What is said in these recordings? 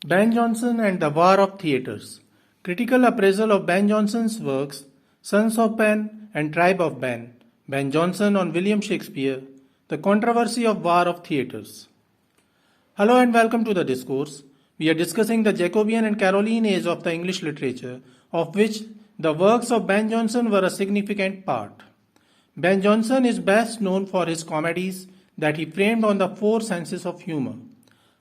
Ben Jonson and the War of Theatres. Critical appraisal of Ben Jonson's works, Sons of Ben and Tribe of Ben, Ben Jonson on William Shakespeare, the controversy of War of Theatres. Hello and welcome to the discourse. We are discussing the Jacobean and Caroline age of the English literature, of which the works of Ben Jonson were a significant part. Ben Jonson is best known for his comedies that he framed on the four senses of humor.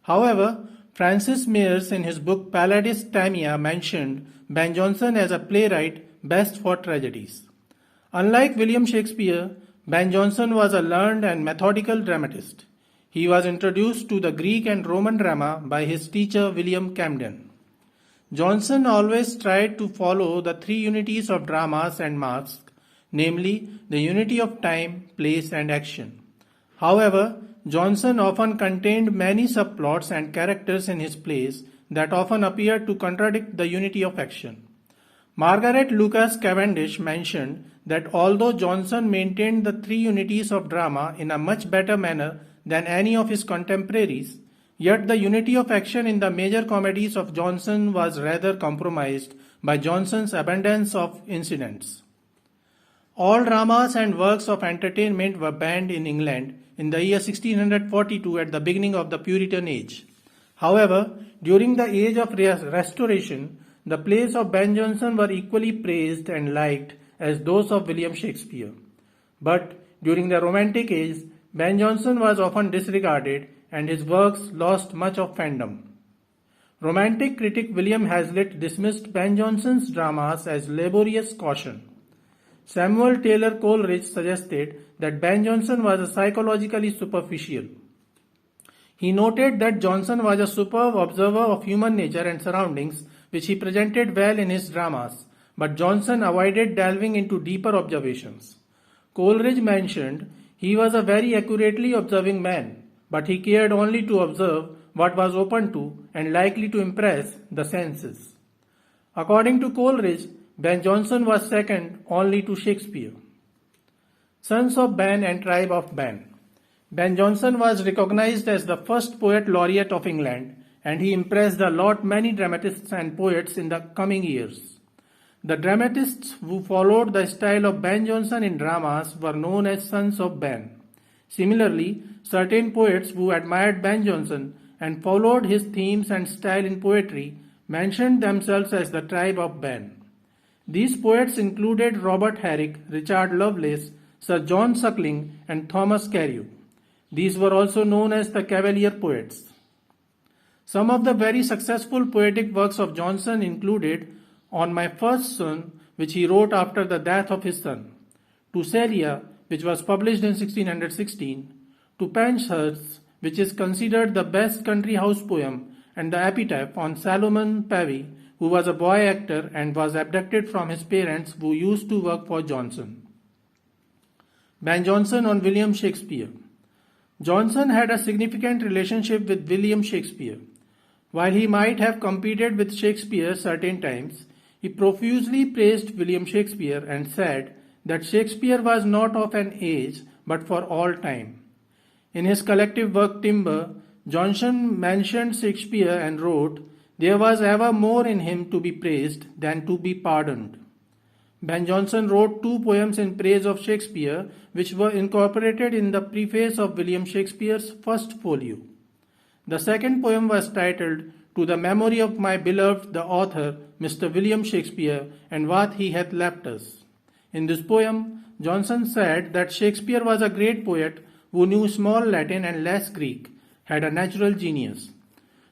However, Francis Mears in his book Paladis Tamia mentioned Ben Jonson as a playwright best for tragedies. Unlike William Shakespeare, Ben Jonson was a learned and methodical dramatist. He was introduced to the Greek and Roman drama by his teacher William Camden. Jonson always tried to follow the three unities of dramas and masks, namely the unity of time, place, and action. However, Jonson often contained many subplots and characters in his plays that often appeared to contradict the unity of action. Margaret Lucas Cavendish mentioned that although Jonson maintained the three unities of drama in a much better manner than any of his contemporaries, yet the unity of action in the major comedies of Jonson was rather compromised by Jonson's abundance of incidents. All dramas and works of entertainment were banned in England in the year 1642 at the beginning of the Puritan age. However, during the age of Restoration, the plays of Ben Jonson were equally praised and liked as those of William Shakespeare. But during the Romantic age, Ben Jonson was often disregarded and his works lost much of fandom. Romantic critic William Hazlitt dismissed Ben Jonson's dramas as laborious caution. Samuel Taylor Coleridge suggested that Ben Jonson was psychologically superficial. He noted that Jonson was a superb observer of human nature and surroundings, which he presented well in his dramas, but Jonson avoided delving into deeper observations. Coleridge mentioned he was a very accurately observing man, but he cared only to observe what was open to and likely to impress the senses. According to Coleridge, Ben Jonson was second only to Shakespeare. Sons of Ben and Tribe of Ben. Ben Jonson was recognized as the first poet laureate of England, and he impressed a lot many dramatists and poets in the coming years. The dramatists who followed the style of Ben Jonson in dramas were known as Sons of Ben. Similarly, certain poets who admired Ben Jonson and followed his themes and style in poetry mentioned themselves as the Tribe of Ben. These poets included Robert Herrick, Richard Lovelace, Sir John Suckling, and Thomas Carew. These were also known as the Cavalier poets. Some of the very successful poetic works of Jonson included On My First Son, which he wrote after the death of his son, To Celia, which was published in 1616, To Penshurst, which is considered the best country house poem, and the epitaph on Salomon Pavey, who was a boy actor and was abducted from his parents who used to work for Jonson. Ben Jonson on William Shakespeare. Jonson had a significant relationship with William Shakespeare. While he might have competed with Shakespeare certain times, he profusely praised William Shakespeare and said that Shakespeare was not of an age but for all time. In his collective work Timber, Jonson mentioned Shakespeare and wrote, There was ever more in him to be praised than to be pardoned. Ben Jonson wrote two poems in praise of Shakespeare, which were incorporated in the preface of William Shakespeare's first folio. The second poem was titled To the Memory of My Beloved the Author, Mr. William Shakespeare, and What He Hath Left Us. In this poem, Jonson said that Shakespeare was a great poet who knew small Latin and less Greek, had a natural genius.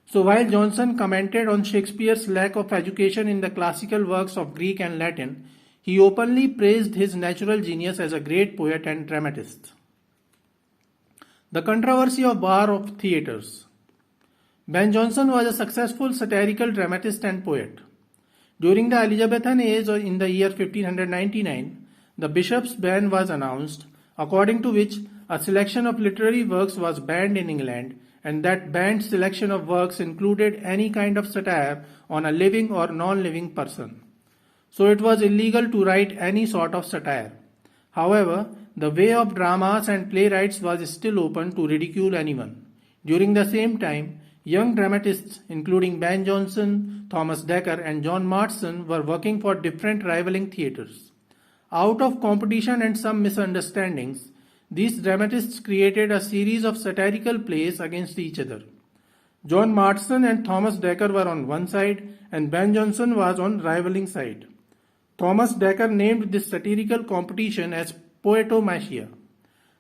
So while Jonson commented on Shakespeare's lack of education in the classical works of Greek and Latin, he openly praised his natural genius as a great poet and dramatist. The controversy of War of Theatres. Ben Jonson was a successful satirical dramatist and poet. During the Elizabethan age in the year 1599, the bishop's ban was announced, according to which a selection of literary works was banned in England, and that banned selection of works included any kind of satire on a living or non-living person. So it was illegal to write any sort of satire. However, the way of dramas and playwrights was still open to ridicule anyone. During the same time, Young dramatists including Ben Jonson, Thomas Dekker, and John Marston were working for different rivaling theatres. Out of competition and some misunderstandings, these dramatists created a series of satirical plays against each other. John Marston and Thomas Dekker were on one side and Ben Jonson was on rivaling side. Thomas Dekker named this satirical competition as Poetomacheia.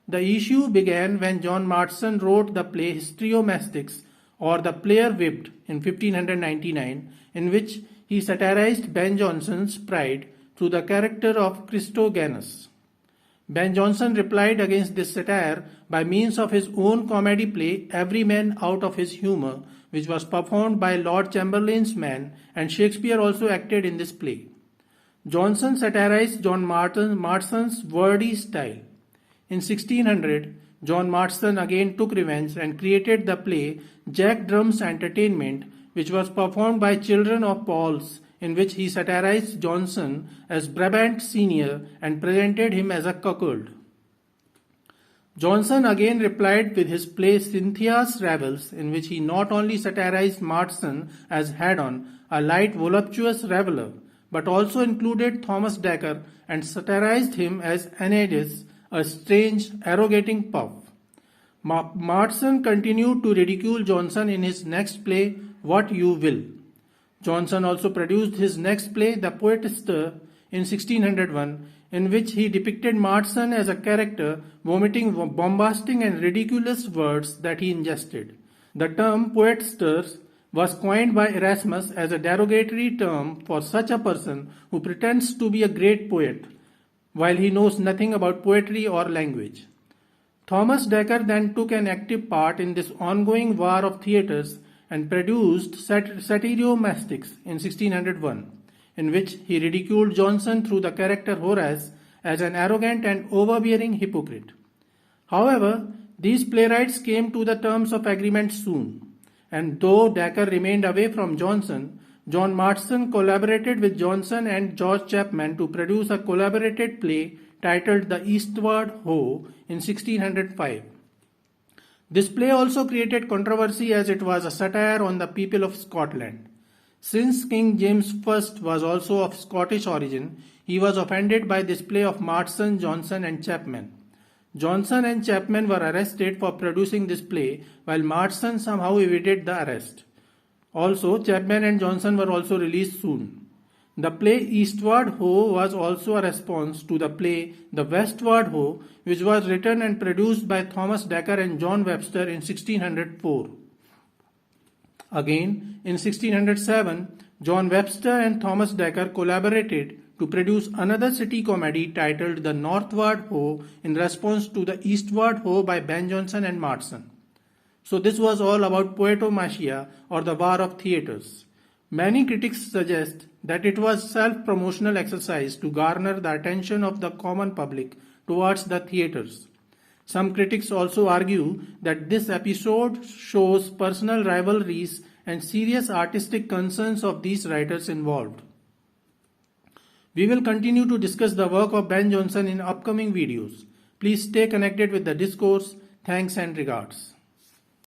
The issue began when John Marston wrote the play Histriomastix or The Player Whipped in 1599, in which he satirized Ben Jonson's pride through the character of Christogenus. Ben Jonson replied against this satire by means of his own comedy play Every Man Out of His Humour, which was performed by Lord Chamberlain's Man, and Shakespeare also acted in this play. Jonson satirized John Marston's wordy style. In 1600, John Marston again took revenge and created the play Jack Drum's Entertainment, which was performed by children of Paul's, in which he satirized Jonson as Brabant Senior and presented him as a cuckold. Jonson again replied with his play Cynthia's Revels, in which he not only satirized Marston as Haddon, a light voluptuous reveller, but also included Thomas Dekker and satirized him as Aeneas, a strange, arrogating puff. Marston continued to ridicule Jonson in his next play, What You Will. Jonson also produced his next play, The Poetaster, in 1601, in which he depicted Marston as a character vomiting bombastic and ridiculous words that he ingested. The term poetster was coined by Erasmus as a derogatory term for such a person who pretends to be a great poet, while he knows nothing about poetry or language. Thomas Dekker then took an active part in this ongoing war of theatres and produced Satyriomastix in 1601, in which he ridiculed Jonson through the character Horace as an arrogant and overbearing hypocrite. However, these playwrights came to the terms of agreement soon, and though Dekker remained away from Jonson, John Marston collaborated with Jonson and George Chapman to produce a collaborated play titled The Eastward Ho in 1605. This play also created controversy as it was a satire on the people of Scotland. Since King James I was also of Scottish origin, he was offended by this play of Marston, Jonson and Chapman. Jonson and Chapman were arrested for producing this play, while Marston somehow evaded the arrest. Also, Chapman and Jonson were also released soon. The play Eastward Ho was also a response to the play The Westward Ho, which was written and produced by Thomas Dekker and John Webster in 1604. Again, in 1607, John Webster and Thomas Dekker collaborated to produce another city comedy titled The Northward Ho in response to the Eastward Ho by Ben Jonson and Marston. So this was all about Poetomacheia, or the war of theatres. Many critics suggest that it was self-promotional exercise to garner the attention of the common public towards the theatres. Some critics also argue that this episode shows personal rivalries and serious artistic concerns of these writers involved. We will continue to discuss the work of Ben Jonson in upcoming videos. Please stay connected with the discourse. Thanks and regards.